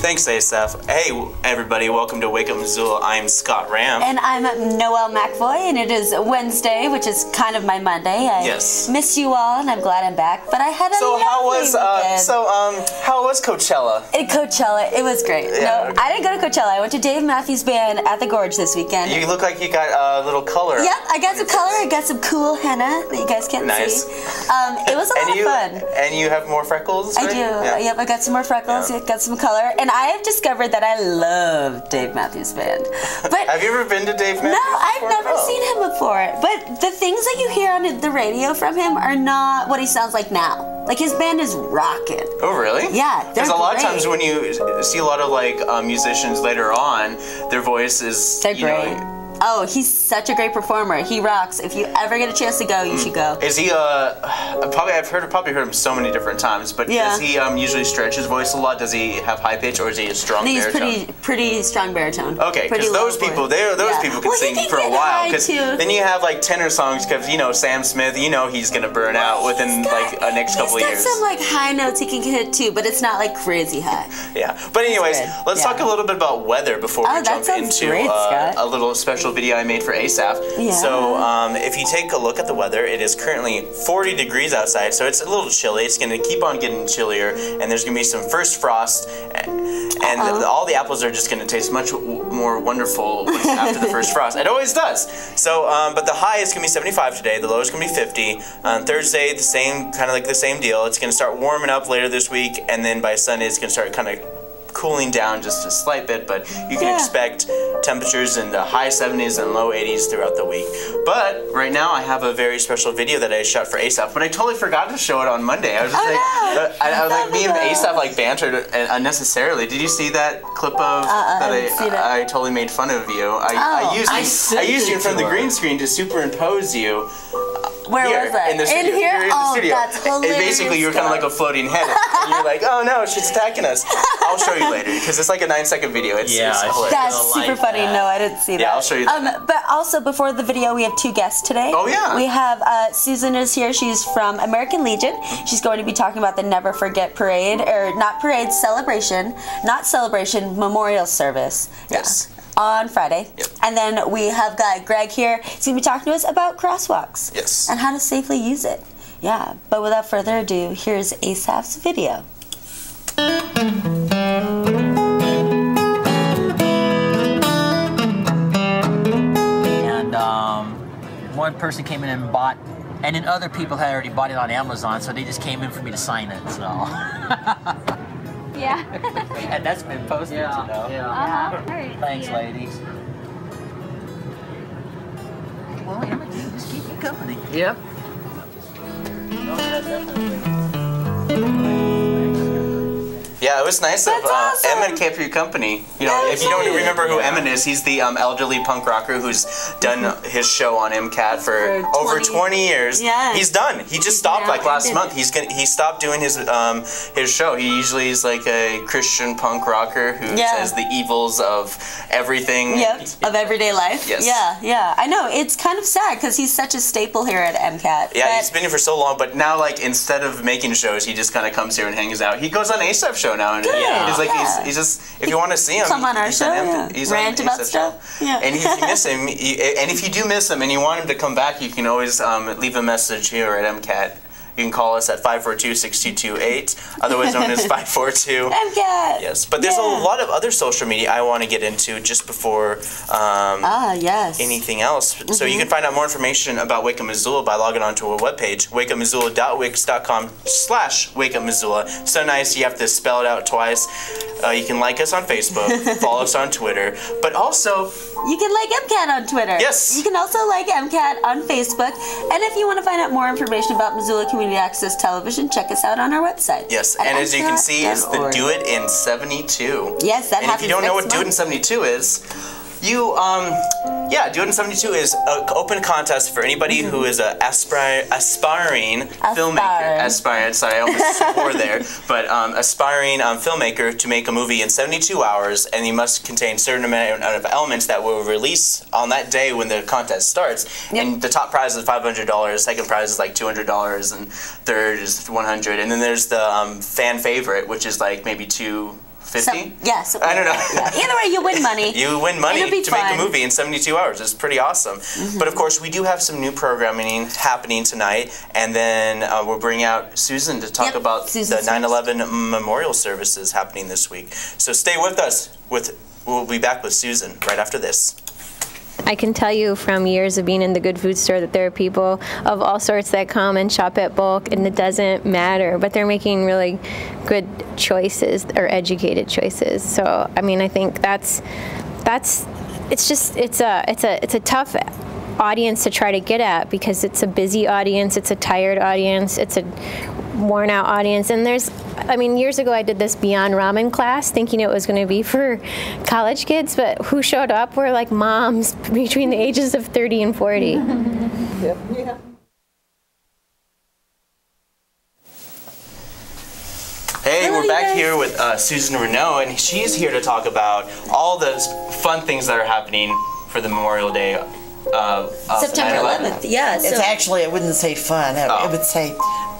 Thanks, Asaph. Hey, everybody, welcome to Wake Up Missoula. I'm Scott Ram. And I'm Noelle McVoy, and it is Wednesday, which is kind of my Monday. I miss you all, and I'm glad I'm back. But I had a how was Coachella? Coachella, it was great. Yeah, no, I didn't go to Coachella. I went to Dave Matthews Band at the Gorge this weekend. You look like you got a little color. Yep, I got some color. I got some cool henna that you guys can't see. It was a lot of fun. And you have more freckles, right? I do. Yeah. Yep, I got some more freckles. Yeah. Got some color. And I have discovered that I love Dave Matthews Band. But have you ever been to Dave Matthews? No, I've never seen him before. But the things that you hear on the radio from him are not what he sounds like now. Like, his band is rocking. Oh, really? Yeah, because a lot of times when you see a lot of like musicians later on, their voice is great. Oh, he's such a great performer. He rocks. If you ever get a chance to go, you should go. Is he I've probably heard him so many different times, but does he usually stretch his voice a lot? Does he have high pitch, or is he a strong baritone? He's pretty strong baritone. Okay, because those people can sing for a while. Because then you have like tenor songs, because Sam Smith, he's gonna burn out within like a next couple of years. He's got some like high notes he can hit too, but it's not like crazy high. Yeah, but anyways, let's talk a little bit about weather before we jump into a little special video I made for Asaph. Yeah. So if you take a look at the weather, it is currently 40 degrees outside, so it's a little chilly. It's going to keep on getting chillier, and there's going to be some first frost, and all the apples are just going to taste much more wonderful after the first frost. It always does. So, but the high is going to be 75 today. The low is going to be 50. On Thursday, the same deal. It's going to start warming up later this week, and then by Sunday, it's going to start kind of cooling down just a slight bit, but you can expect temperatures in the high 70s and low 80s throughout the week. But right now I have a very special video that I shot for Asaph, but I totally forgot to show it on Monday. I was just me and Asaph like bantered unnecessarily. Did you see that clip of I totally made fun of you? I used you in front of the green screen to superimpose you. Where was that? In the studio. In here? In the studio. That's hilarious. And basically, you were kind of like a floating head. And you're like, oh no, she's attacking us. I'll show you later, because it's like a 9-second video. It's hilarious. That's super funny. No, I didn't see that. Yeah, I'll show you that. But also, before the video, we have two guests today. Oh, yeah. We have Susan is here. She's from American Legion. She's going to be talking about the Never Forget Parade, or not parade, celebration. Not celebration, memorial service. Yes. On Friday. Yep. And then we have got Greg here. He's going to be talking to us about crosswalks. Yes. And how to safely use it. Yeah. But without further ado, here's Asaph's video. And one person came in and bought, and then other people had already bought it on Amazon, so they just came in for me to sign it, so. Yeah. And that's been posted, Yeah. Right. Thanks, ladies. Well, Emma, just keep you company. Yep. Yeah, it was nice of Emmett kept you company. If you don't remember who Emmett is, he's the elderly punk rocker who's done his show on MCAT for over 20 years. Yeah. He's done. He just stopped like last month. He stopped doing his show. He usually is like a Christian punk rocker who says the evils of everything. Yep, of everyday life. Yes. Yeah. I know. It's kind of sad because he's such a staple here at MCAT. Yeah, he's been here for so long, but now like instead of making shows, he just kind of comes here and hangs out. He goes on Asaph's show now, and he's just, if you want to see him, come on our show, he's rant on about stuff. Yeah. And if you miss him, and if you do miss him and you want him to come back, you can always leave a message here at MCAT. You can call us at 542-6228, otherwise known as 542. MCAT. Yes, but there's a lot of other social media I want to get into just before anything else. So you can find out more information about Wake Up Missoula by logging on to our webpage, wakeupmissoula.wix.com/Wake Up Missoula. So nice, you have to spell it out twice. You can like us on Facebook, follow us on Twitter, but also you can like MCAT on Twitter. Yes. You can also like MCAT on Facebook. And if you want to find out more information about Missoula Community Access Television, check us out on our website. Yes, and as you can see, it's the Do It in 72. Yes, that happens. And if you don't know what Do It in 72 is, Do It in 72 is an open contest for anybody who is an aspiring filmmaker. Sorry, I almost swore there. But aspiring filmmaker to make a movie in 72 hours, and you must contain a certain amount of elements that will release on that day when the contest starts. Yep. And the top prize is $500, second prize is like $200, and third is $100. And then there's the fan favorite, which is like maybe $200 50? Yes. I don't know. Yeah. Either way, you win money. You win money It'll be to fun. make a movie in 72 hours. It's pretty awesome. But of course, we do have some new programming happening tonight, and then we'll bring out Susan to talk about Susan the 9/11 memorial services happening this week. So stay with us. We'll be back with Susan right after this. I can tell you from years of being in the good food store that there are people of all sorts that come and shop at bulk, and it doesn't matter, but they're making really good choices or educated choices. So I mean, I think it's a tough audience to try to get at, because it's a busy audience, it's a tired audience, it's a worn out audience. And years ago I did this Beyond Ramen class thinking it was going to be for college kids, but who showed up were like moms between the ages of 30 and 40. Yep. Yeah. Hey, we're back here with Susan Reneau, and she's here to talk about all the fun things that are happening for the Memorial Day. September 11th. Yeah. It's actually, I wouldn't say fun. I would say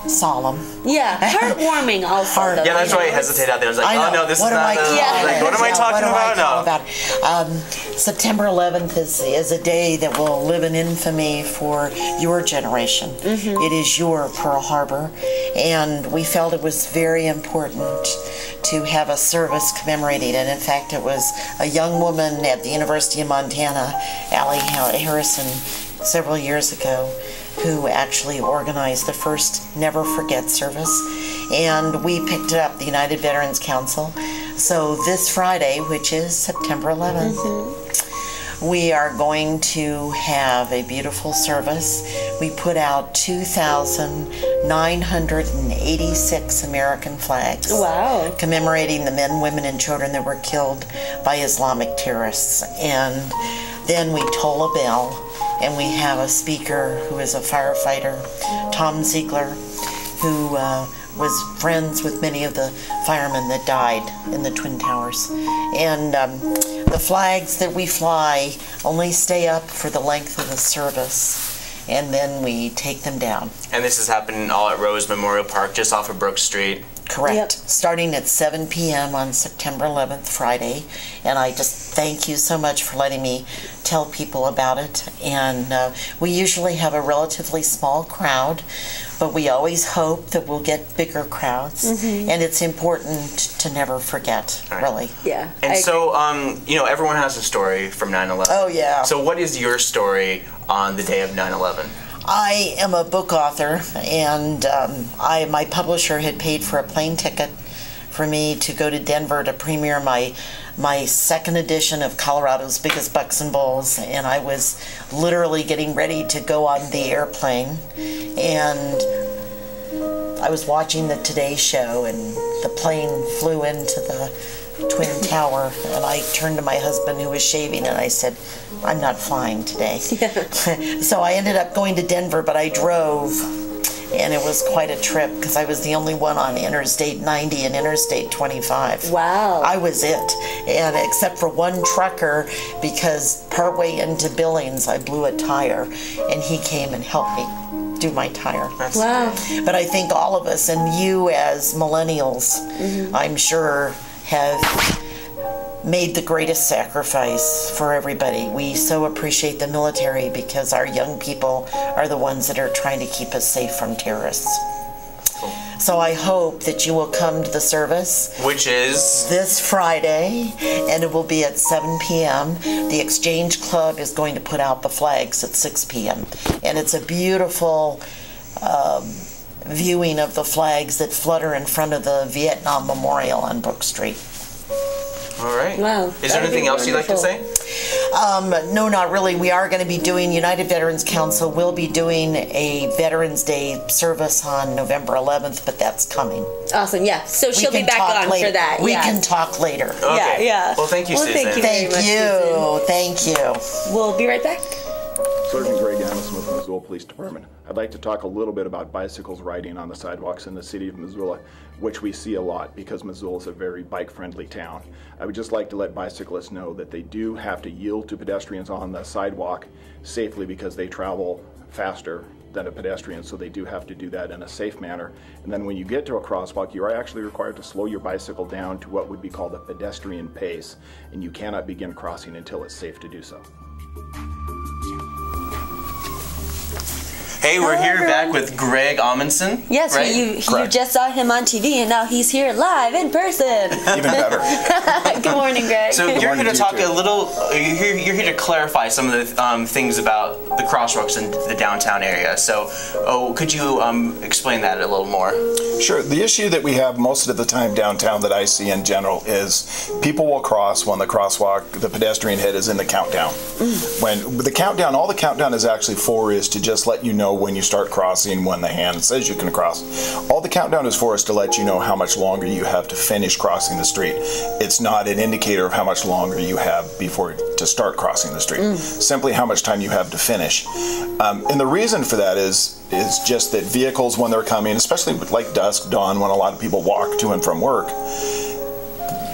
solemn. Yeah, heartwarming also. Yeah, that's why I hesitated out there. I was like, oh no, this is not. What am I talking about? No. September 11th is a day that will live in infamy for your generation. It is your Pearl Harbor, and we felt it was very important to have a service commemorating it. In fact, it was a young woman at the University of Montana, Allie Harrison, several years ago, who actually organized the first Never Forget service, and we picked it up, the United Veterans Council. So this Friday, which is September 11th, we are going to have a beautiful service. We put out 2,986 American flags. Wow. Commemorating the men, women, and children that were killed by Islamic terrorists. And then we toll a bell, and we have a speaker who is a firefighter, Tom Ziegler, who was friends with many of the firemen that died in the Twin Towers. And the flags that we fly only stay up for the length of the service, and then we take them down. And this is happening all at Rose Memorial Park, just off of Brook Street. Correct. Yep. Starting at 7 p.m. on September 11th, Friday. And I just thank you so much for letting me tell people about it. And we usually have a relatively small crowd, but we always hope that we'll get bigger crowds. And it's important to never forget, really. Yeah. And so, everyone has a story from 9/11. Oh, yeah. So what is your story on the day of 9/11? I am a book author, and my publisher had paid for a plane ticket for me to go to Denver to premiere my second edition of Colorado's Biggest Bucks and Bulls, and I was literally getting ready to go on the airplane, and I was watching the Today Show, and the plane flew into the Twin Tower, and I turned to my husband, who was shaving, and I said, I'm not flying today. So I ended up going to Denver, but I drove, and it was quite a trip because I was the only one on Interstate 90 and Interstate 25. Wow. I was it, and except for one trucker, because partway into Billings I blew a tire, and he came and helped me do my tire. Wow. But I think all of us, and you as millennials, I'm sure, have made the greatest sacrifice for everybody. We so appreciate the military because our young people are the ones that are trying to keep us safe from terrorists. So I hope that you will come to the service. Which is? This Friday, and it will be at 7 p.m. The Exchange Club is going to put out the flags at 6 p.m. And it's a beautiful viewing of the flags that flutter in front of the Vietnam Memorial on Brook Street. All right. Wow. Is there anything else you'd like to say? No, not really. We are going to be doing, United Veterans Council will be doing a Veterans Day service on November 11th, but that's coming. Awesome, yeah. So she'll be back on later. for that. We can talk later. Okay. Yeah. Well, thank you, Susan. Thank you very much, Susan. Thank you. We'll be right back. Sergeant Greg Amundsen with the Missoula Police Department. I'd like to talk a little bit about bicycles riding on the sidewalks in the city of Missoula, which we see a lot because Missoula is a very bike-friendly town. I would just like to let bicyclists know that they do have to yield to pedestrians on the sidewalk safely because they travel faster than a pedestrian, so they do have to do that in a safe manner. And then when you get to a crosswalk, you are actually required to slow your bicycle down to what would be called a pedestrian pace, and you cannot begin crossing until it's safe to do so. Hey, we're Hello, here everyone. back with Greg Amundsen. Yes, right? you just saw him on TV, and now he's here live in person. Even better. Good morning, Greg. So you're morning here to to you talk too. a little. You're here to clarify some of the things about the crosswalks in the downtown area. So, could you explain that a little more? Sure. The issue that we have most of the time downtown that I see in general is people will cross when the crosswalk, the pedestrian head is in the countdown. When the countdown, all the countdown is actually for is to just let you know when you start crossing, when the hand says you can cross. All the countdown is for is to let you know how much longer you have to finish crossing the street. It's not an indicator of how much longer you have before to start crossing the street. Simply how much time you have to finish. And the reason for that is just that vehicles, when they're coming, especially like dusk, dawn, when a lot of people walk to and from work,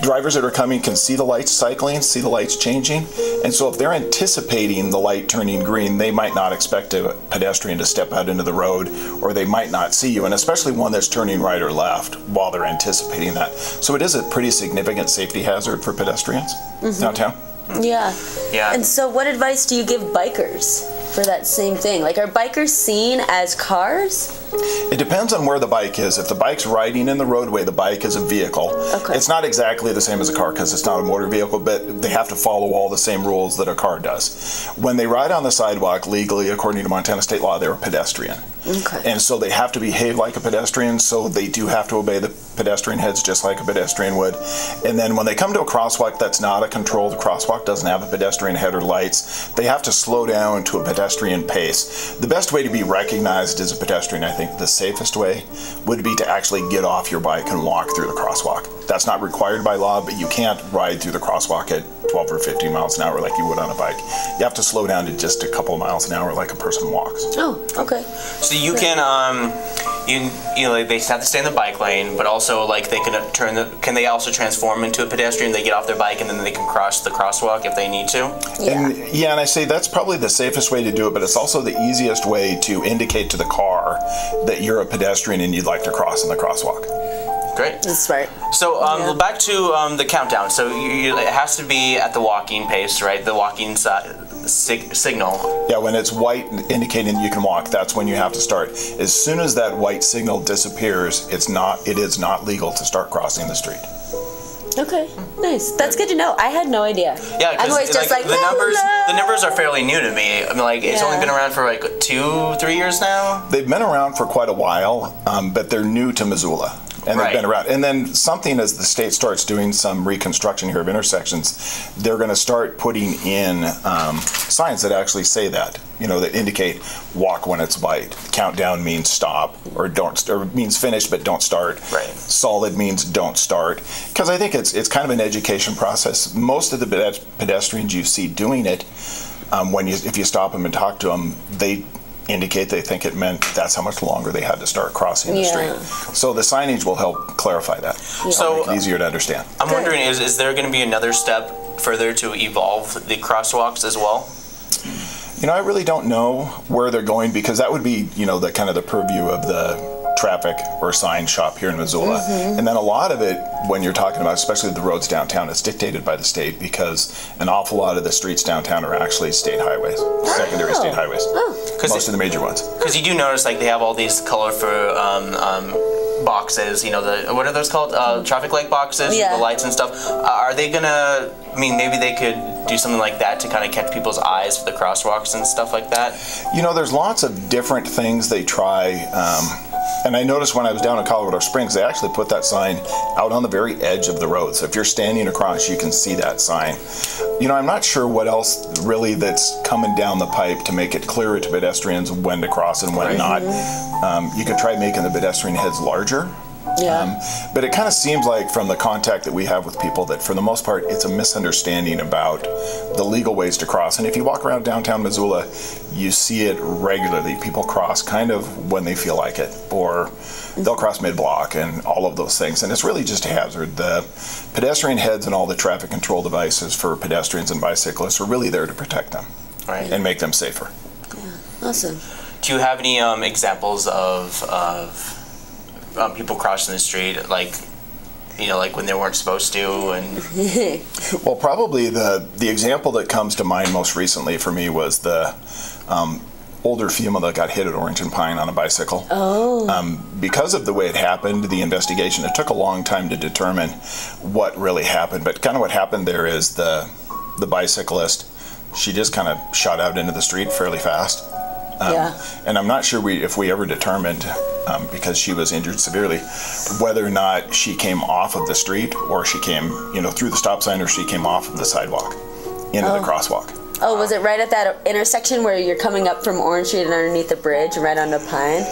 drivers that are coming can see the lights cycling, see the lights changing, and so if they're anticipating the light turning green, they might not expect a pedestrian to step out into the road, or they might not see you, and especially one that's turning right or left while they're anticipating that. So it is a pretty significant safety hazard for pedestrians downtown. Yeah. Yeah. And so, what advice do you give bikers for that same thing? Like, are bikers seen as cars? It depends on where the bike is. If the bike's riding in the roadway, the bike is a vehicle. Okay. It's not exactly the same as a car because it's not a motor vehicle, but they have to follow all the same rules that a car does. When they ride on the sidewalk legally, according to Montana state law, they're a pedestrian. Okay. And so they have to behave like a pedestrian, so they do have to obey the pedestrian heads just like a pedestrian would. And then when they come to a crosswalk that's not a controlled crosswalk, doesn't have a pedestrian head or lights, they have to slow down to a pedestrian pace. The best way to be recognized as a pedestrian, I think the safest way, would be to actually get off your bike and walk through the crosswalk. That's not required by law, but you can't ride through the crosswalk at 12 or 15 miles an hour like you would on a bike. You have to slow down to just a couple of miles an hour like a person walks. Oh, okay. So you can like they have to stay in the bike lane, but also like they can can they also transform into a pedestrian? They get off their bike and then they can cross the crosswalk if they need to. Yeah. And I say that's probably the safest way to do it, but it's also the easiest way to indicate to the car that you're a pedestrian and you'd like to cross in the crosswalk. Great. That's right. So back to the countdown. So it has to be at the walking pace, right? The walking signal. Yeah, when it's white indicating you can walk, that's when you have to start. As soon as that white signal disappears, it is not legal to start crossing the street. Okay, nice. That's good to know. I had no idea. Yeah, I'm always just like the numbers are fairly new to me. I mean, like it's only been around for like 2-3 years now. They've been around for quite a while, but they're new to Missoula. And they've been around. And then something as the state starts doing some reconstruction here of intersections, they're going to start putting in signs that actually say that, that indicate walk when it's white. Countdown means stop, or don't, or means finish but don't start. Right. Solid means don't start. Because I think it's kind of an education process. Most of the pedestrians you see doing it, if you stop them and talk to them, they indicate they think it meant that's how much longer they had to start crossing the street. So the signage will help clarify that. So make it easier to understand. I'm wondering, is there going to be another step further to evolve the crosswalks as well? I really don't know where they're going, because that would be, the kind of the purview of the traffic or sign shop here in Missoula. And then a lot of it, when you're talking about especially the roads downtown, it's dictated by the state, because an awful lot of the streets downtown are actually state highways, secondary state highways. Most of the major ones. Because you do notice like they have all these colorful boxes, what are those called? Traffic light boxes with the lights and stuff. Are they gonna, maybe they could do something like that to kind of catch people's eyes for the crosswalks and stuff like that? There's lots of different things they try. And I noticed when I was down in Colorado Springs, they actually put that sign out on the very edge of the road. So if you're standing across, you can see that sign. I'm not sure what else really that's coming down the pipe to make it clearer to pedestrians when to cross and when not. You could try making the pedestrian heads larger. But it kind of seems like from the contact that we have with people that for the most part it's a misunderstanding about the legal ways to cross. And if you walk around downtown Missoula, you see it regularly. People cross kind of when they feel like it, or they'll cross mid-block and all of those things. And it's really just a hazard. The pedestrian heads and all the traffic control devices for pedestrians and bicyclists are really there to protect them and make them safer. Awesome. Do you have any examples of people crossing the street, like, you know, like when they weren't supposed to? And well, probably the example that comes to mind most recently for me was the older female that got hit at Orange and Pine on a bicycle. Oh. Because of the way it happened, the investigation, it took a long time to determine what really happened. But kind of what happened there is the bicyclist, she just kind of shot out into the street fairly fast. And I'm not sure if we ever determined, because she was injured severely, whether or not she came off of the street or she came, you know, through the stop sign, or she came off of the sidewalk into the crosswalk. Oh, was it right at that intersection where you're coming up from Orange Street and underneath the bridge, right onto Pine?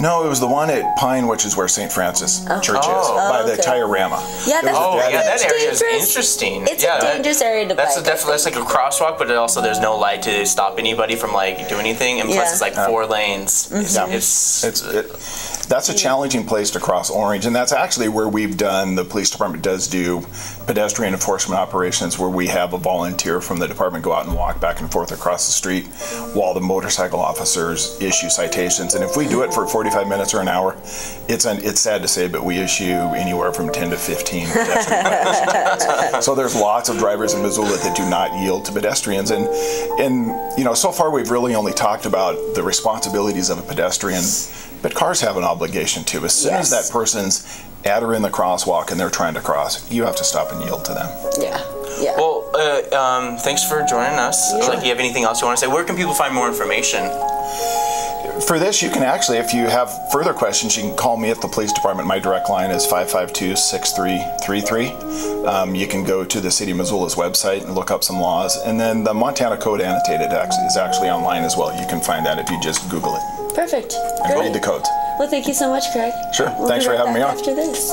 No, it was the one at Pine, which is where St. Francis Church is, by the Tiorama. Yeah, that area is interesting. It's a dangerous area to bike. That's like a crosswalk, but also there's no light to stop anybody from like doing anything, and plus it's like 4 lanes. That's a challenging place to cross Orange, and that's actually where we've done, the police department does do pedestrian enforcement operations, where we have a volunteer from the department go out and walk back and forth across the street while the motorcycle officers issue citations. And if we do it for 45 minutes or an hour, it's sad to say, but we issue anywhere from 10 to 15 pedestrian violations. So there's lots of drivers in Missoula that do not yield to pedestrians, and you know, so far we've really only talked about the responsibilities of a pedestrian, but cars have an obligation too. As soon as that person's at or in the crosswalk and they're trying to cross, you have to stop and yield to them. Yeah. Well, thanks for joining us. Like, do you have anything else you want to say? Where can people find more information? For this, you can actually, if you have further questions, you can call me at the police department. My direct line is 552-6333. You can go to the City of Missoula's website and look up some laws. And then the Montana Code Annotated is actually online as well. You can find that if you just Google it. Perfect. And read the codes. Well, thank you so much, Greg. Sure. Thanks for having me on. After this.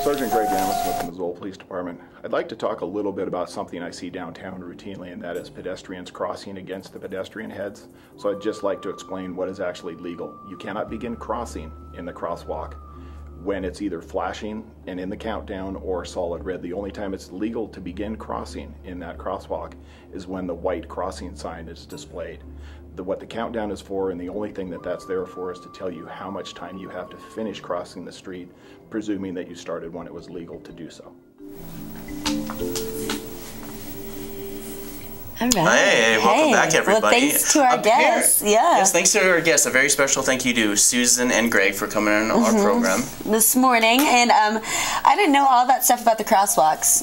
Sergeant Greg Amundsen with the Missoula Police Department. I'd like to talk a little bit about something I see downtown routinely, and that is pedestrians crossing against the pedestrian heads. So I'd just like to explain what is actually legal. You cannot begin crossing in the crosswalk when it's either flashing and in the countdown or solid red. The only time it's legal to begin crossing in that crosswalk is when the white crossing sign is displayed. What the countdown is for, and the only thing that's there for, is to tell you how much time you have to finish crossing the street, presuming that you started when it was legal to do so. All right. Hey, welcome back, everybody. Well, thanks to our guests. Yes, thanks to our guests. A very special thank you to Susan and Greg for coming on our program this morning. And I didn't know all that stuff about the crosswalks.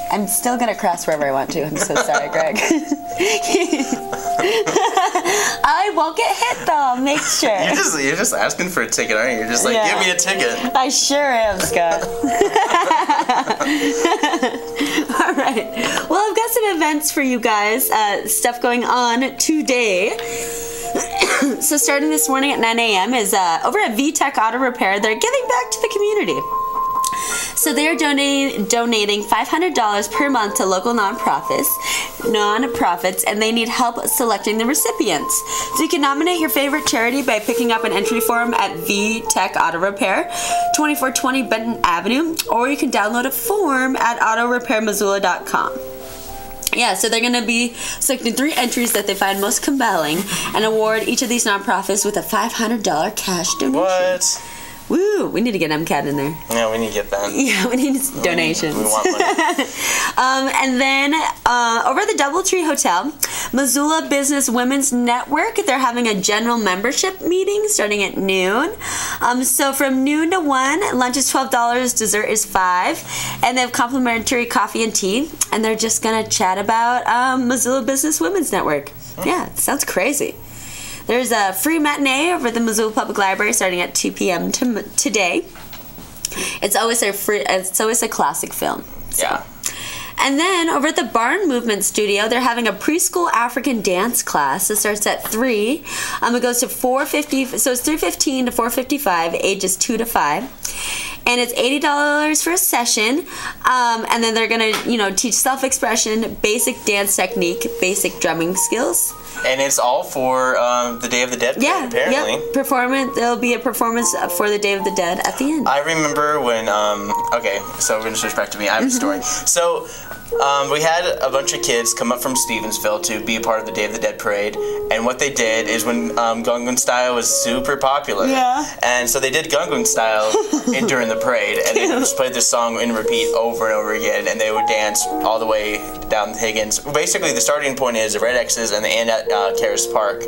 I'm still gonna cross wherever I want to. I'm so sorry, Greg. I won't get hit though. Make sure. You're just asking for a ticket, aren't you? You're just like, give me a ticket. I sure am, Scott. All right. Well, I've got some events for you guys. Stuff going on today. So starting this morning at 9 a.m. is over at VTech Auto Repair. They're giving back to the community. So they are donating $500 per month to local nonprofits, and they need help selecting the recipients. So you can nominate your favorite charity by picking up an entry form at VTech Auto Repair, 2420 Benton Avenue, or you can download a form at autorepairmissoula.com. Yeah, so they're going to be selecting 3 entries that they find most compelling and award each of these nonprofits with a $500 cash donation. What? Woo! We need to get MCAT in there. Yeah, we need to get that. Yeah, we need donations. We want money. And then over at the Doubletree Hotel, Missoula Business Women's Network, they're having a general membership meeting starting at noon. So from noon to 1, lunch is $12, dessert is $5, and they have complimentary coffee and tea, and they're just going to chat about Missoula Business Women's Network. Yeah, it sounds crazy. There's a free matinee over at the Missoula Public Library starting at 2 p.m. today. It's always a classic film. So. Yeah. And then over at the Barn Movement Studio, they're having a preschool African dance class. It starts at 3. It goes to 4:50. So it's 3:15 to 4:55, ages 2 to 5. And it's $80 for a session. And then they're gonna, teach self-expression, basic dance technique, basic drumming skills. And it's all for the Day of the Dead. Yeah, apparently. Yep. There'll be a performance for the Day of the Dead at the end. I remember when. Okay, so we're gonna switch back to me. I have a story. So We had a bunch of kids come up from Stevensville to be a part of the Day of the Dead parade, and what they did is when Gungun Style was super popular, and so they did Gungun Style during the parade, and they just played this song in repeat over and over again, and they would dance all the way down Higgins. Basically, the starting point is the Red X's and the end at Caris Park,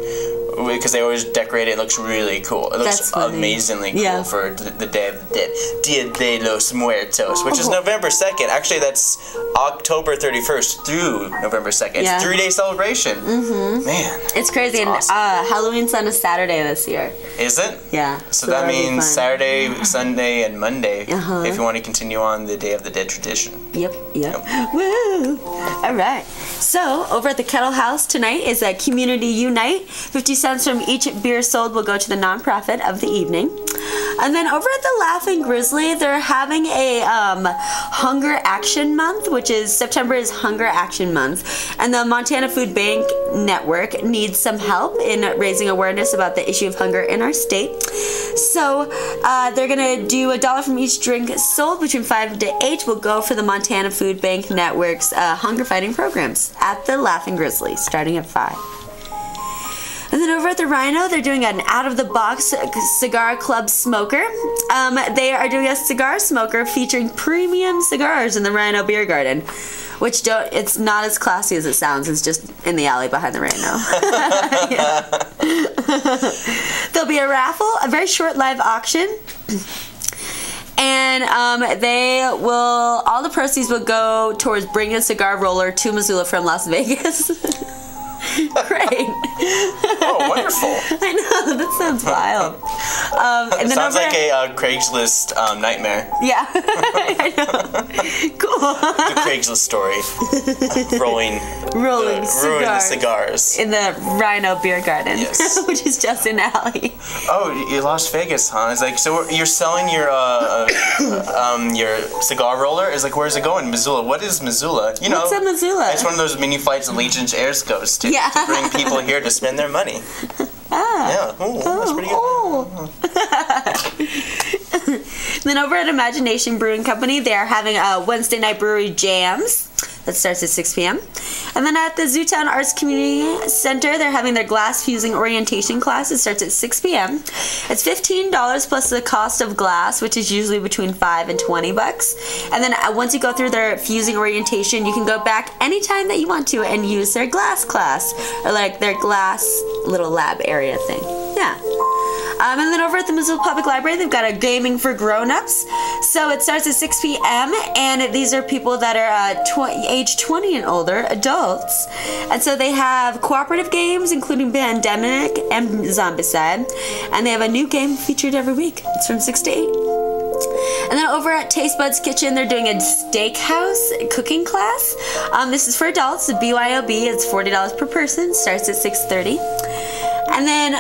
because they always decorate it. It looks really cool. It looks amazingly cool for the Day of the Dead, Dia de los Muertos, which is November 2nd. Actually, that's October 31st through November 2nd. It's a 3-day celebration. Man. It's crazy. And awesome. Halloween's on a Saturday this year. Is it? Yeah. So that means Saturday, Sunday, and Monday if you want to continue on the Day of the Dead tradition. Yep. Woo! All right. So, over at the Kettle House tonight is a Community Unite. 50 cents from each beer sold will go to the nonprofit of the evening. And then over at the Laughing Grizzly, they're having a Hunger Action Month, which is September is Hunger Action Month. And the Montana Food Bank Network needs some help in raising awareness about the issue of hunger in our state. So they're going to do $1 from each drink sold between 5 to 8 will go for the Montana Food Bank Network's hunger fighting programs at the Laughing Grizzly, starting at 5. And then over at the Reneau, they're doing an out-of-the-box cigar club smoker. They are doing a cigar smoker featuring premium cigars in the Reneau Beer Garden, which it's not as classy as it sounds. It's just in the alley behind the Reneau. There'll be a raffle, a very short live auction. And all the proceeds will go towards bringing a cigar roller to Missoula from Las Vegas. Great. Oh, wonderful. I know, that sounds wild. And then sounds like a Craigslist nightmare. Yeah, I know. Cool. The Craigslist story. Ruining the cigars. In the Reneau Beer Garden, which is just an alley. Oh, you Las Vegas, huh? It's like, so you're selling your cigar roller? It's like, where's it going? Missoula. What is Missoula? You know, what's in Missoula? It's one of those mini flights Allegiant Airs goes to bring people here to spend their money. Yeah, that's pretty good. Then over at Imagination Brewing Company, they're having a Wednesday night brewery jams. That starts at 6 p.m. And then at the Zootown Arts Community Center, they're having their glass fusing orientation class. It starts at 6 p.m. It's $15 plus the cost of glass, which is usually between $5 and $20. And then once you go through their fusing orientation, you can go back anytime that you want to and use their glass class, or like their glass little lab age thing. Yeah. And then over at the Missoula Public Library, they've got a gaming for grown-ups. So it starts at 6 p.m. and these are people that are age 20 and older, adults. And so they have cooperative games, including Pandemic and Zombicide. And they have a new game featured every week. It's from 6 to 8. And then over at Taste Buds Kitchen, they're doing a steakhouse cooking class. This is for adults. The BYOB, it's $40 per person. Starts at 6:30. And then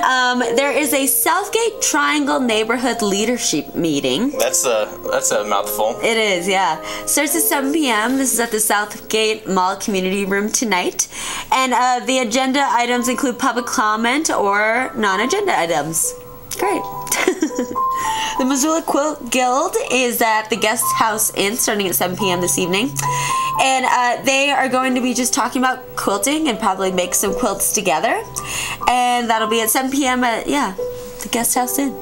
there is a Southgate Triangle Neighborhood Leadership Meeting. That's a mouthful. It is, yeah. Starts at 7 p.m. This is at the Southgate Mall Community Room tonight. And the agenda items include public comment or non-agenda items. Great. The Missoula Quilt Guild is at the Guest House Inn starting at 7 p.m. this evening. And they are going to be just talking about quilting and probably make some quilts together. And that'll be at 7 p.m. at, the Guest House Inn.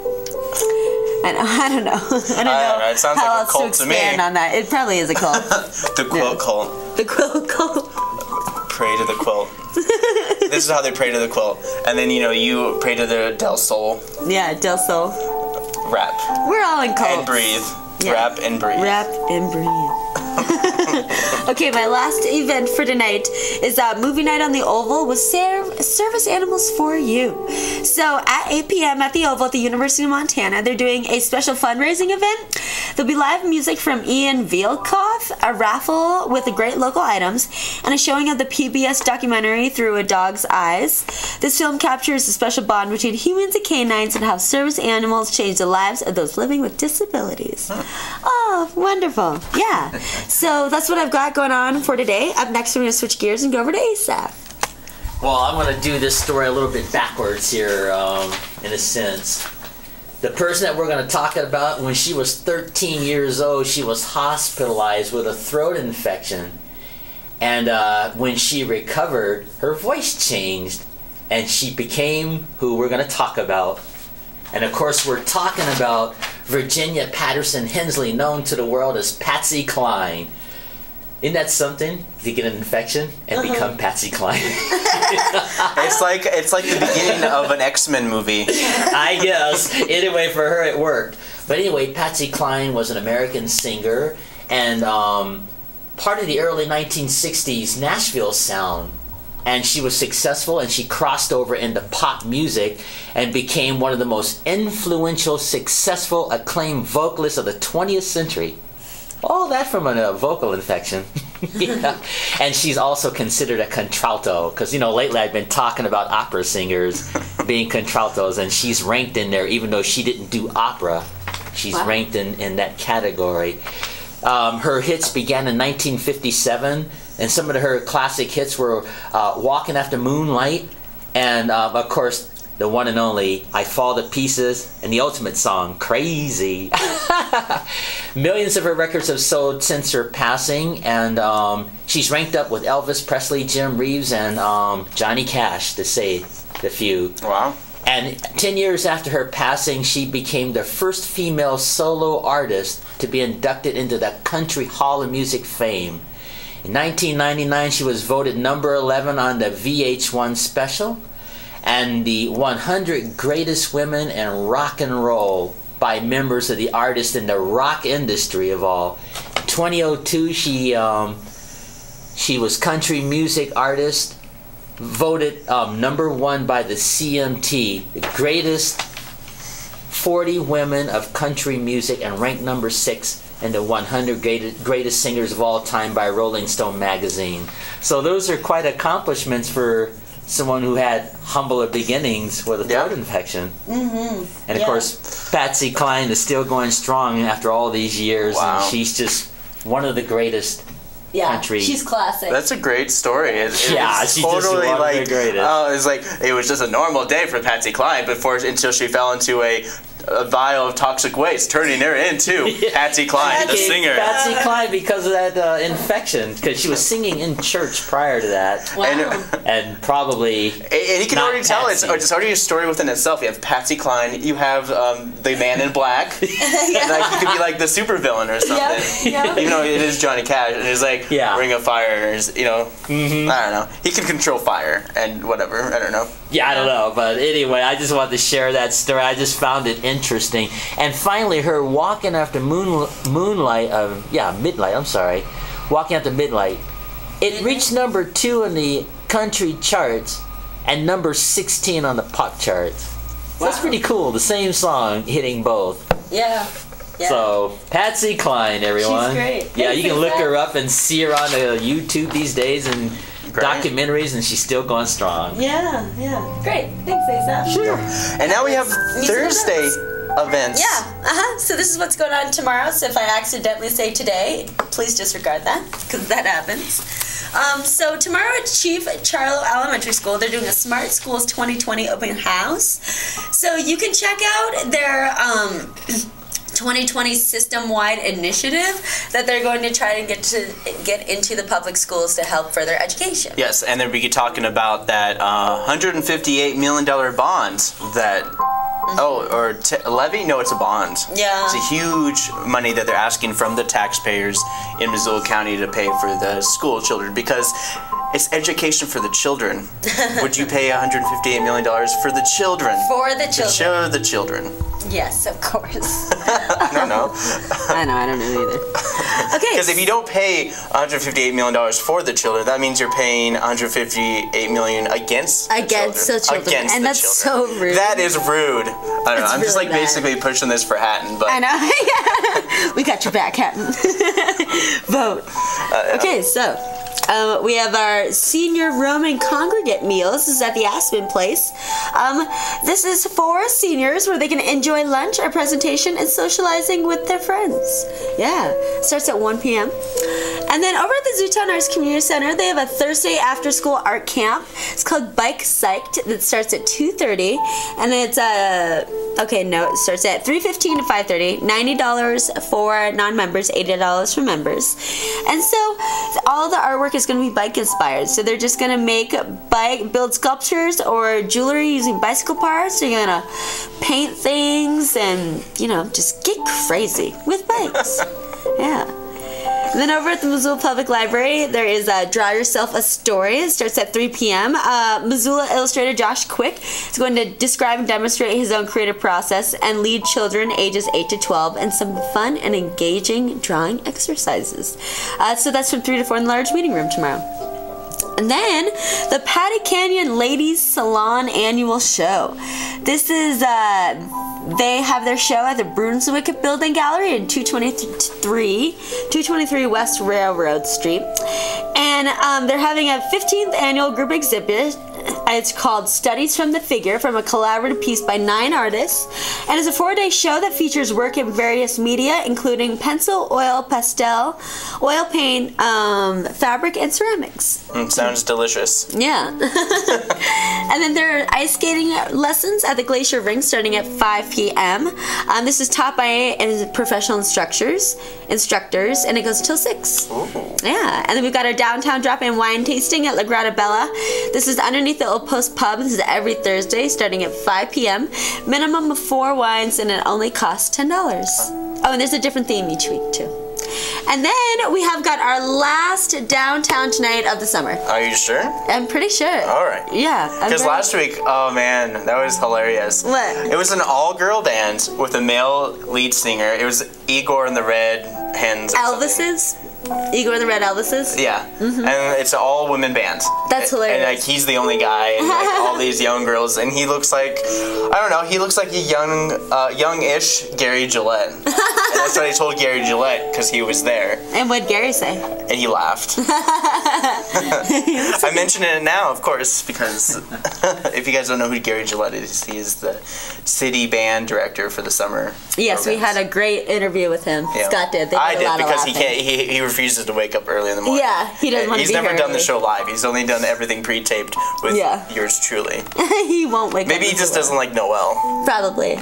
I don't know. I don't know. It sounds how like a else cult to expand on that. It probably is a cult. The quilt cult. The quilt cult. Pray to the quilt. This is how they pray to the quilt. And then, you pray to the Del Sol. Yeah, Del Sol. Rap. We're all in cults. And breathe. Yeah. Rap and breathe. Rap and breathe. Okay, my last event for tonight is movie night on the Oval with service animals for you. So at 8 p.m. at the Oval at the University of Montana, they're doing a special fundraising event. There'll be live music from Ian Vielkoff, a raffle with the great local items, and a showing of the PBS documentary Through a Dog's Eyes. This film captures the special bond between humans and canines and how service animals change the lives of those living with disabilities. Oh, wonderful. Yeah. So that's what I've got going on for today. Up next, we're going to switch gears and go over to Asaph. Well, I'm going to do this story a little bit backwards here, in a sense. The person that we're going to talk about, when she was 13 years old, she was hospitalized with a throat infection. And when she recovered, her voice changed, and she became who we're going to talk about. And of course, we're talking about Virginia Patterson Hensley, known to the world as Patsy Cline. Isn't that something? To get an infection and become Patsy Cline. It's like the beginning of an X-Men movie. I guess. Anyway, for her it worked. But anyway, Patsy Cline was an American singer and part of the early 1960s Nashville sound. And she was successful, and she crossed over into pop music and became one of the most influential, successful, acclaimed vocalists of the 20th century. All that from a vocal infection. Yeah. And she's also considered a contralto, because, you know, lately I've been talking about opera singers being contraltos, and she's ranked in there, even though she didn't do opera. She's ranked in that category. Her hits began in 1957, and some of her classic hits were Walking After Moonlight, and of course, the one and only I Fall to Pieces, and the ultimate song, Crazy. Millions of her records have sold since her passing, and she's ranked up with Elvis Presley, Jim Reeves, and Johnny Cash, to say the few. Wow. And 10 years after her passing, she became the first female solo artist to be inducted into the Country Hall of Music fame. In 1999, she was voted number 11 on the VH1 special and the 100 Greatest Women in Rock and Roll by members of the artists in the rock industry of all. In 2002, she was Country Music Artist, voted number 1 by the CMT, the greatest 40 women of country music, and ranked number 6 in the 100 greatest singers of all time by Rolling Stone magazine. So those are quite accomplishments for someone who had humbler beginnings with a throat infection. And of course, Patsy Cline is still going strong after all these years, and she's just one of the greatest country. She's classic. That's a great story. She's totally just one of the greatest. It's like it was just a normal day for Patsy Cline until she fell into a vial of toxic waste, turning her into Patsy Cline, the singer. Patsy Cline because of that infection, because she was singing in church prior to that. Wow. And probably. And you can already tell it's already a story within itself. You have Patsy Cline, you have the Man in Black, and like he could be like the supervillain or something. Even though it is Johnny Cash, and it's like Ring of Fire, you know. I don't know. He can control fire and whatever. I don't know. Yeah, I don't know, but anyway, I just wanted to share that story. I just found it interesting. And finally, her Walking After Midnight, it reached number 2 in the country charts and number 16 on the pop charts. Wow. That's pretty cool, the same song hitting both. Yeah. So, Patsy Cline, everyone. She's great. Yeah, you can look her up and see her on YouTube these days, and documentaries, and she's still going strong. Yeah. Great. Thanks, Asaph. Sure. And now we have Thursday events. Yeah. So this is what's going on tomorrow. So if I accidentally say today, please disregard that, because that happens. So tomorrow at Chief Charlo Elementary School, they're doing a Smart Schools 2020 open house. So you can check out their 2020 system-wide initiative that they're going to try to get into the public schools to help further education. Yes, and then we get talking about that $158 million bond that levy? No, it's a bond. Yeah. It's a huge money that they're asking from the taxpayers in Missoula County to pay for the school children, because it's education for the children. Would you pay $158 million for the children? For the children. To show the children. Yes, of course. I don't know. I don't know either. Okay. Because if you don't pay $158 million for the children, that means you're paying $158 million against the children. Against and that's so rude. That is rude. I don't know. I'm just like basically pushing this for Hatton, but I know. We got your back, Hatton. Vote. Okay, so we have our senior Roman congregate meals. This is at the Aspen Place. This is for seniors where they can enjoy lunch, a presentation, and socializing with their friends. Yeah, starts at 1 p.m. And then over at the Zootown Arts Community Center, they have a Thursday after-school art camp. It's called Bike Psyched. That starts at 2:30, and it's Okay, no, it starts at $3:15 to $5:30. $90 for non-members, $80 for members. And so all the artwork is going to be bike inspired. So they're just going to build sculptures or jewelry using bicycle parts. They're going to paint things and, you know, just get crazy with bikes. Yeah. And then over at the Missoula Public Library, there is Draw Yourself a Story. It starts at 3 p.m. Missoula illustrator Josh Quick is going to describe and demonstrate his own creative process and lead children ages 8 to 12 in some fun and engaging drawing exercises. So that's from 3 to 4 in the large meeting room tomorrow. And then the Patty Canyon Ladies Salon Annual Show. This is, they have their show at the Brunswick Building Gallery in 223 West Railroad Street. And they're having a 15th annual group exhibit. It's called Studies from the Figure, from a collaborative piece by 9 artists. And it's a 4-day show that features work in various media, including pencil, oil, pastel, oil paint, fabric, and ceramics. Sounds delicious. Yeah. And then there are ice skating lessons at the Glacier Rink starting at 5 p.m. This is taught by professional instructors, and it goes till 6. Ooh. Yeah. And then we've got our downtown drop-in wine tasting at La Grata Bella. This is underneath the Old Post Pub. This is every Thursday starting at 5 p.m. Minimum of 4 wines, and it only costs $10. Oh, and there's a different theme each week too. And then we have got our last downtown tonight of the summer. Are you sure? I'm pretty sure. All right. Yeah. Because last week, oh man, that was hilarious. What? It was an all-girl band with a male lead singer. It was Igor and the Red Hens. Elvises? Igor and the Red Elvises? Yeah. And it's an all-women band. That's hilarious. And like he's the only guy, and like all these young girls, and he looks like, I don't know, he looks like a young-ish Gary Gillette. And that's what I told Gary Gillette because he was there. And what'd Gary say? And he laughed. I mention it now, of course, because if you guys don't know who Gary Gillette is, he is the city band director for the summer. Yes, we had a great interview with him. Yeah. Scott did. They did I a did lot because of he laughing. can't. He refuses to wake up early in the morning. Yeah, he doesn't want to be He's never here done the early. show live. He's only done everything pre-taped with yours truly. He won't wake up. Maybe he just doesn't like Noelle. Probably.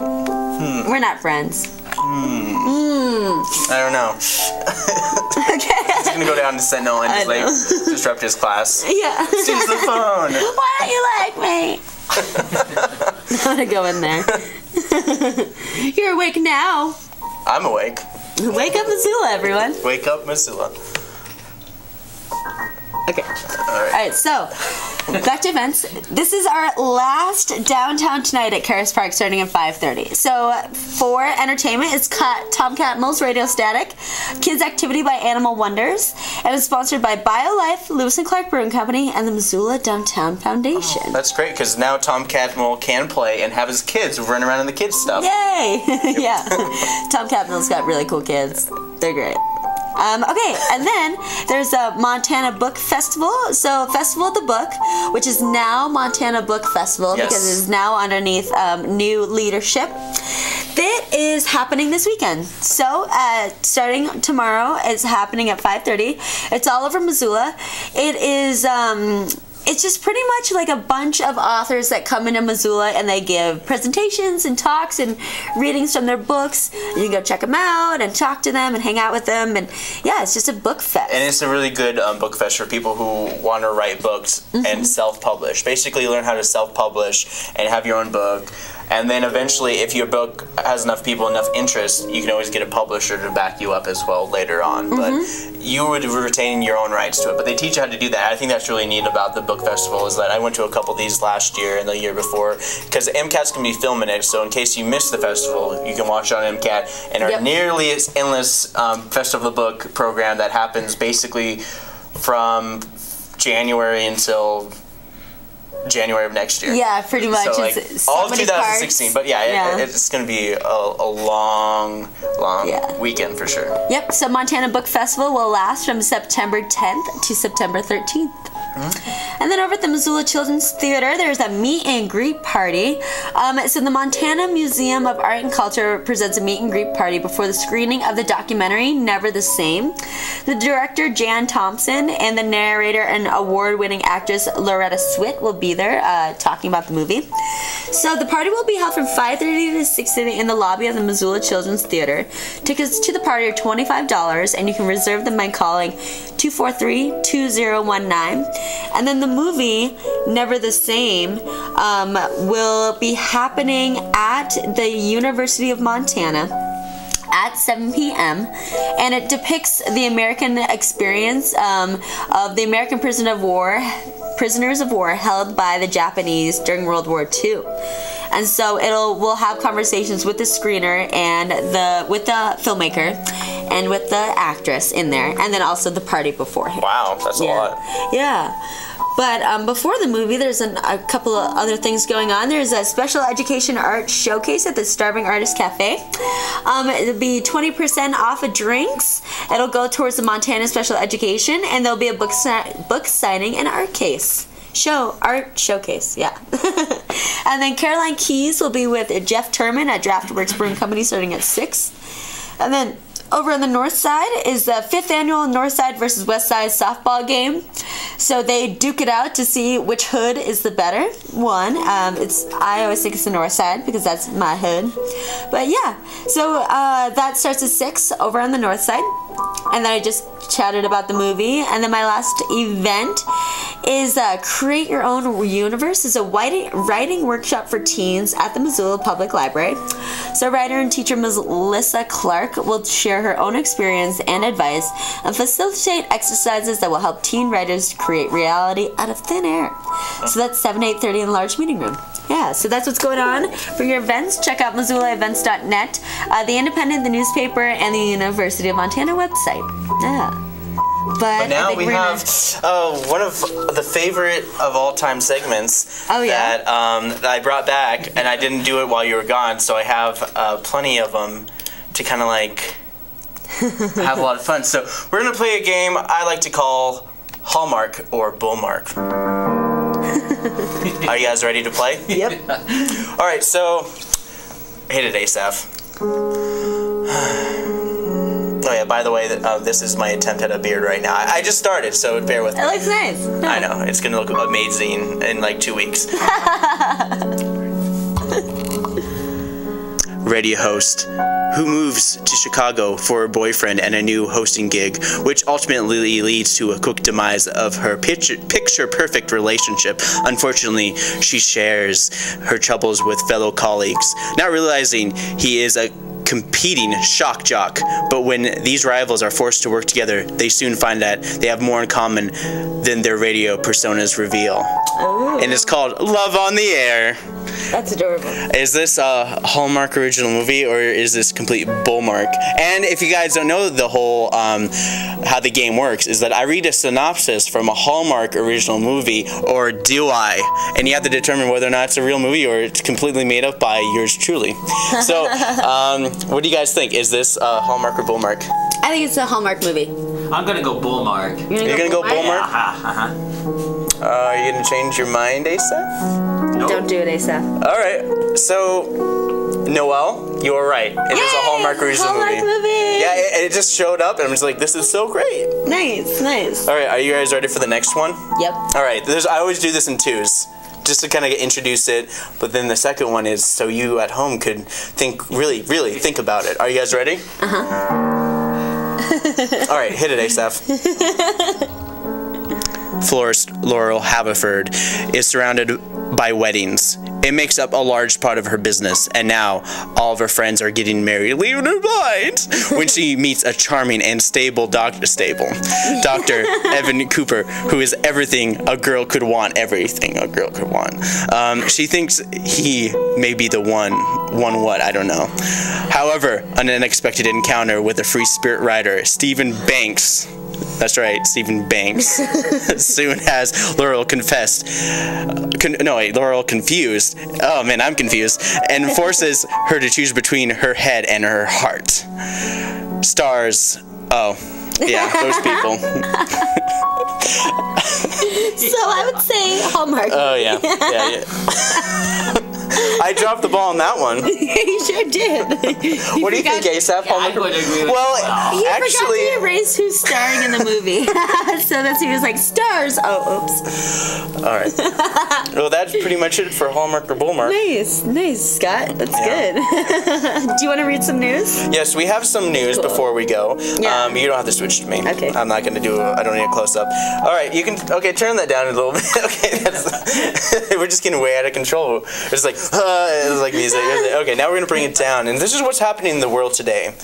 We're not friends. I don't know. Okay. He's gonna go down to Sentinel and just like disrupt his class. Yeah. Seize the phone. Why don't you like me? I'm gonna go in there. You're awake now. I'm awake. Wake up, Missoula, everyone. Wake up, Missoula. Okay. All right, so back to events. This is our last downtown tonight at Karis Park starting at 5:30. So for entertainment, it's Tomcat Mills Radio Static, Kids Activity by Animal Wonders, and it's sponsored by BioLife, Lewis and Clark Brewing Company, and the Missoula Downtown Foundation. Oh, that's great because now Tomcat Mill can play and have his kids run around in the kids stuff. Yay! Yeah. Tomcat Mill's got really cool kids. They're great. Okay, and then there's a Montana Book Festival. So Festival of the Book, which is now Montana Book Festival because it is now underneath new leadership. It is happening this weekend. So starting tomorrow, it's happening at 5:30. It's all over Missoula. It is... it's just pretty much like a bunch of authors that come into Missoula and they give presentations and talks and readings from their books. You can go check them out and talk to them and hang out with them. And yeah, it's just a book fest. And it's a really good book fest for people who want to write books and self-publish. Basically, learn how to self-publish and have your own book. And then eventually, if your book has enough people, enough interest, you can always get a publisher to back you up as well later on. But you would retain your own rights to it. But they teach you how to do that. I think that's really neat about the book festival is that I went to a couple of these last year and the year before because MCAT's going to be filming it. So in case you missed the festival, you can watch it on MCAT. And our nearly endless Festival of the Book program that happens basically from January until January of next year. Yeah, pretty much. So, like, it's so all of many 2016, parts. but it's going to be a long weekend for sure. Yep, so Montana Book Festival will last from September 10th to September 13th. And then over at the Missoula Children's Theater, there's a meet and greet party. So the Montana Museum of Art and Culture presents a meet and greet party before the screening of the documentary Never the Same. The director, Jan Thompson, and the narrator and award-winning actress Loretta Swit will be there talking about the movie. So the party will be held from 5:30 to 6:30 in the lobby of the Missoula Children's Theater. Tickets to the party are $25, and you can reserve them by calling 243-2019. And then the movie Never the Same will be happening at the University of Montana at 7 p.m. and it depicts the American experience of the American prisoners of war held by the Japanese during World War II. And so we'll have conversations with the screener and with the filmmaker and with the actress in there, and then also the party beforehand. Wow, that's a lot. Yeah. But before the movie, there's a couple of other things going on. There's a special education art showcase at the Starving Artist Cafe. It'll be 20% off of drinks. It'll go towards the Montana Special Education, and there'll be a book signing and art showcase, yeah. And then Caroline Keyes will be with Jeff Turman at Draftworks Brewing Company starting at 6. And then over on the north side is the 5th annual Northside versus Westside softball game. So they duke it out to see which hood is the better one. I always think it's the north side because that's my hood. But yeah, so that starts at 6 over on the north side. And then I just chatted about the movie. And then my last event is Create Your Own Universe. It's a writing workshop for teens at the Missoula Public Library. So writer and teacher Melissa Clark will share her own experience and advice and facilitate exercises that will help teen writers create reality out of thin air. So that's 7 to 8:30 in the large meeting room. Yeah, so that's what's going on for your events. Check out MissoulaEvents.net, the Independent, the newspaper, and the University of Montana website. Yeah. But now we have one of the favorite of all time segments that I brought back, and I didn't do it while you were gone, so I have plenty of them to kind of like have a lot of fun. So we're going to play a game I like to call Hallmark or Bullmark. Are you guys ready to play? Yep. All right, so hit it, Asaph. Oh yeah, by the way, this is my attempt at a beard right now. I just started, so bear with me. It looks nice. I know, it's going to look amazing in like 2 weeks. Radio host who moves to Chicago for a boyfriend and a new hosting gig, which ultimately leads to a quick demise of her picture-perfect relationship. Unfortunately, she shares her troubles with fellow colleagues, not realizing he is a competing shock jock. But when these rivals are forced to work together, they soon find that they have more in common than their radio personas reveal. Ooh. And it's called Love on the Air. That's adorable. Is this a Hallmark original movie, or is this complete bullmark? And if you guys don't know the whole how the game works, is that I read a synopsis from a Hallmark original movie, or do I? And you have to determine whether or not it's a real movie or it's completely made up by yours truly. So, what do you guys think? Is this Hallmark or bullmark? I think it's a Hallmark movie. I'm gonna go bullmark. You're gonna go bullmark? Yeah. Are you gonna change your mind, Asaph? Nope. Don't do it, Asaph. All right. So, Noelle, you were right. It is a Hallmark original movie. Yeah, it just showed up, and I was like, this is so great. Nice, nice. All right, are you guys ready for the next one? Yep. All right. I always do this in twos, just to kind of introduce it. But then the second one is so you at home could really think about it. Are you guys ready? All right, hit it, Asaph. Florist Laurel Haverford is surrounded by weddings. It makes up a large part of her business, and now all of her friends are getting married, leaving her blind when she meets a charming and stable Dr. Evan Cooper, who is everything a girl could want, she thinks he may be the one what, I don't know. However, an unexpected encounter with a free spirit rider, Stephen Banks, that's right, Stephen Banks, soon has Laurel confused. Oh man, I'm confused. And forces her to choose between her head and her heart. Stars. Oh, yeah, those people. I would say Hallmark. Oh, yeah. Yeah. I dropped the ball on that one. You sure did. What do you think, Asaph? I would agree with Well, He actually, forgot to erase who's starring in the movie. So that's he was like, stars. Oh, oops. all right. Well, that's pretty much it for Hallmark or Bullmark. Nice, Scott. That's good. Do you want to read some news? Yes, we have some news before we go. Yeah. You don't have to switch to me. Okay. I'm not going to do I don't need a close-up. All right, you can, okay, turn that down a little bit. Okay, we're just getting way out of control. It's like, it's like music. Okay, now we're going to bring it down. And this is what's happening in the world today.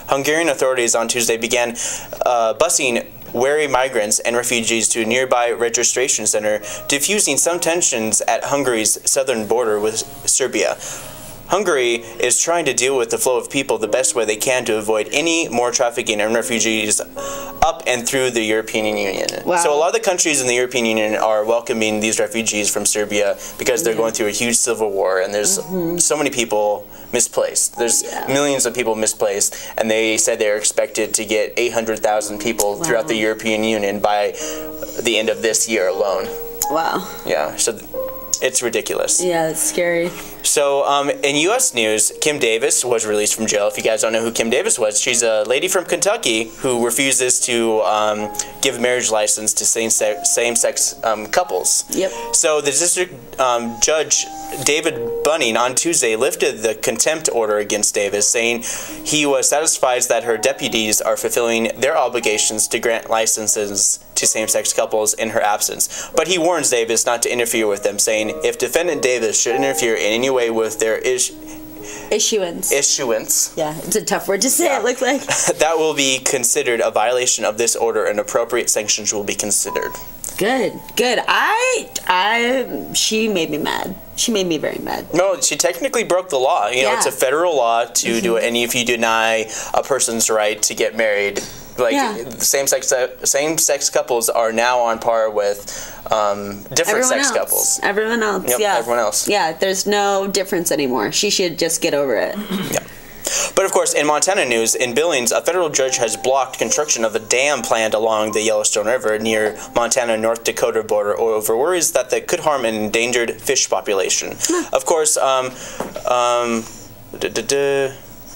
Hungarian authorities on Tuesday began busing wary migrants and refugees to a nearby registration center, diffusing some tensions at Hungary's southern border with Serbia. Hungary is trying to deal with the flow of people the best way they can to avoid any more trafficking and refugees up and through the European Union. Wow. So a lot of the countries in the European Union are welcoming these refugees from Serbia because they're going through a huge civil war, and there's so many people misplaced. There's millions of people misplaced, and they said they're expected to get 800,000 people throughout the European Union by the end of this year alone. Wow. Yeah, so it's ridiculous. Yeah, it's scary. So, in U.S. news, Kim Davis was released from jail. If you guys don't know who Kim Davis was, she's a lady from Kentucky who refuses to give marriage license to same-sex couples. Yep. So the district judge, David Bunning, on Tuesday lifted the contempt order against Davis, saying he was satisfied that her deputies are fulfilling their obligations to grant licenses to same-sex couples in her absence. But he warns Davis not to interfere with them, saying if defendant Davis should interfere in any way with their issuance. Yeah, it's a tough word to say, it looks like. That will be considered a violation of this order, and appropriate sanctions will be considered. Good. She made me mad. She made me very mad. No, she technically broke the law. You know, it's a federal law to do it, and if you deny a person's right to get married, like same-sex couples are now on par with different sex couples. Everyone else. Yep, everyone else. Yeah, there's no difference anymore. She should just get over it. Yeah. But of course, in Montana news, in Billings, a federal judge has blocked construction of a dam planned along the Yellowstone River near Montana-North Dakota border over worries that they could harm an endangered fish population. Of course,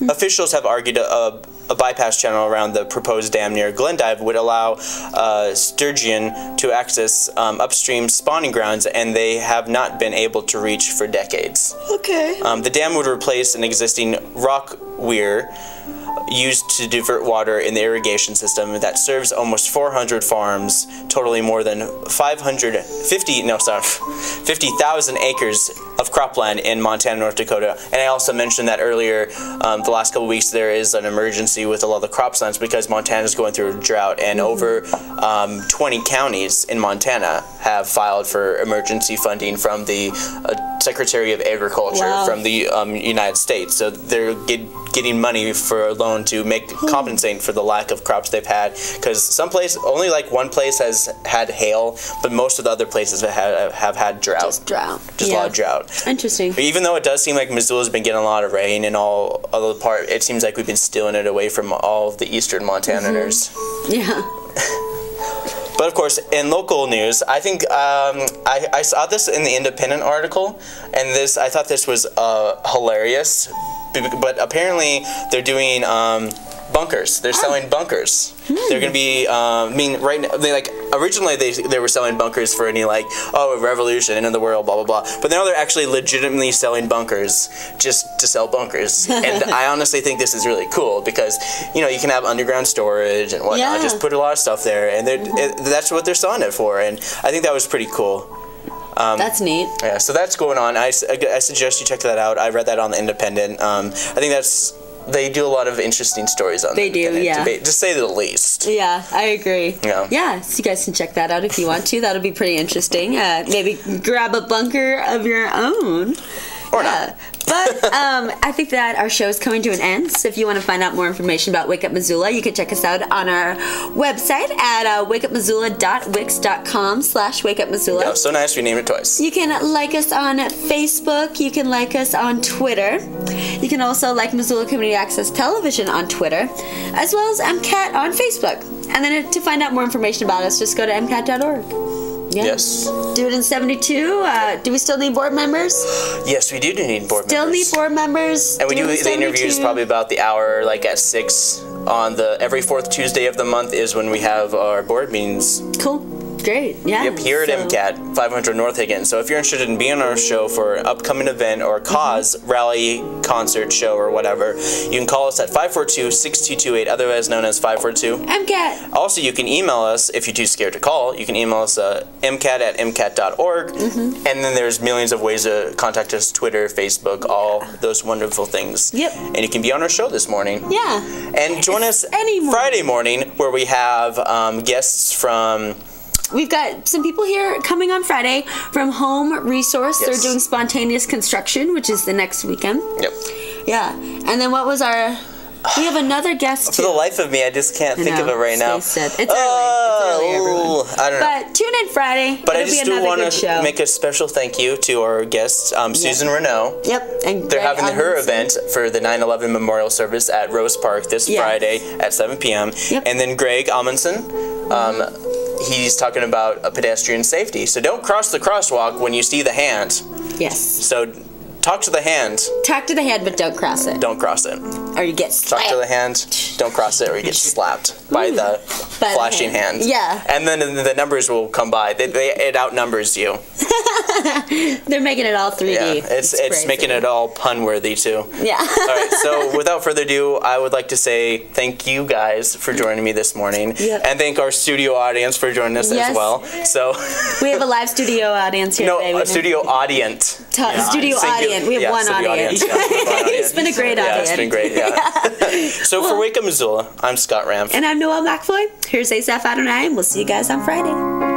officials have argued a bypass channel around the proposed dam near Glendive would allow sturgeon to access upstream spawning grounds, and they have not been able to reach for decades. Okay. The dam would replace an existing rock weir used to divert water in the irrigation system that serves almost 400 farms, totaling more than 50,000 acres of cropland in Montana, North Dakota. And I also mentioned that earlier, the last couple of weeks, there is an emergency with a lot of the croplands because Montana is going through a drought, and over 20 counties in Montana have filed for emergency funding from the Secretary of Agriculture from the United States. So they're getting money for a loan to compensate for the lack of crops they've had, because only like one place has had hail, but most of the other places have had drought. Just a lot of drought. Interesting. But even though it does seem like Missoula's been getting a lot of rain and all other part, it seems like we've been stealing it away from all of the eastern Montanans. Yeah. But of course, in local news, I think I saw this in the Independent article, and I thought this was hilarious. But apparently, they're doing bunkers. They're selling bunkers. They're going to be. Right now, originally they were selling bunkers for any revolution, end of the world, blah blah blah. But now they're actually legitimately selling bunkers just to sell bunkers. And I honestly think this is really cool because you can have underground storage and whatnot. Just put a lot of stuff there, and that's what they're selling it for. And I think that was pretty cool. That's neat. Yeah, so that's going on. I suggest you check that out. I read that on the Independent. I think they do a lot of interesting stories on. They do, yeah. To say the least. Yeah, I agree. Yeah, so you guys can check that out if you want to. That'll be pretty interesting. Maybe grab a bunker of your own. Or not. But I think that our show is coming to an end. So if you want to find out more information about Wake Up Missoula, you can check us out on our website at wakeupmissoula.wix.com/wakeupmissoula. Yeah, so nice. We named it twice. You can like us on Facebook. You can like us on Twitter. You can also like Missoula Community Access Television on Twitter, as well as MCAT on Facebook. And then to find out more information about us, just go to MCAT.org. Yeah. Yes. Do it in 72. Do we still need board members? Yes, we do need board Still members. need board members. And we do it in the interviews 72. probably about the hour, like at 6 on the every fourth Tuesday of the month is when we have our board meetings. Cool. Great. Yeah. Yep, here at MCAT, 500 North Higgins. So if you're interested in being on our show for an upcoming event or cause, rally, concert, show, or whatever, you can call us at 542-6228, otherwise known as 542. MCAT. Also, you can email us if you're too scared to call. You can email us mcat@mcat.org. And then there's millions of ways to contact us, Twitter, Facebook, all those wonderful things. Yep. And you can be on our show this morning. Yeah. And join us any morning. Friday morning where we have guests from... We've got some people here coming on Friday from Home Resource. Yes. They're doing spontaneous construction, which is the next weekend. Yep. Yeah. And then what was our... We have another guest, For too. the life of me, I just can't think of it right now. It's early. It's early, everyone. I don't know. But tune in Friday. But I It'll be just do another want good show. to make a special thank you to our guest, Susan Reneau. Yep. And They're Greg having her Amundsen. event for the 9/11 memorial service at Rose Park this Yes. Friday at 7 p.m. Yep. And then Greg Amundsen, he's talking about pedestrian safety. So don't cross the crosswalk when you see the hand. Yes. So talk to the hand, Talk to the hand, but don't cross it. don't cross it. Or you get Talk slapped. to the hand, don't cross it, or you get slapped by the By the flashing hand. hand. Yeah. And then the numbers will come by. It outnumbers you. They're making it all 3D. Yeah, it's crazy. making it all pun worthy too. Yeah. All right, so without further ado, I would like to say thank you guys for joining me this morning, Yep. and thank our studio audience for joining us Yes. as well. So, We have a live studio audience here no, today. a studio audience. Studio Singular- audience. We have yeah, one studio audience. Yeah, one audience. It's been a great Yeah, audience. it's been great. Yeah. So for Wake Up Missoula, I'm Scott Ramf. And I'm Noelle McFoy. Here's Asaph Adonai, and we'll see you guys on Friday.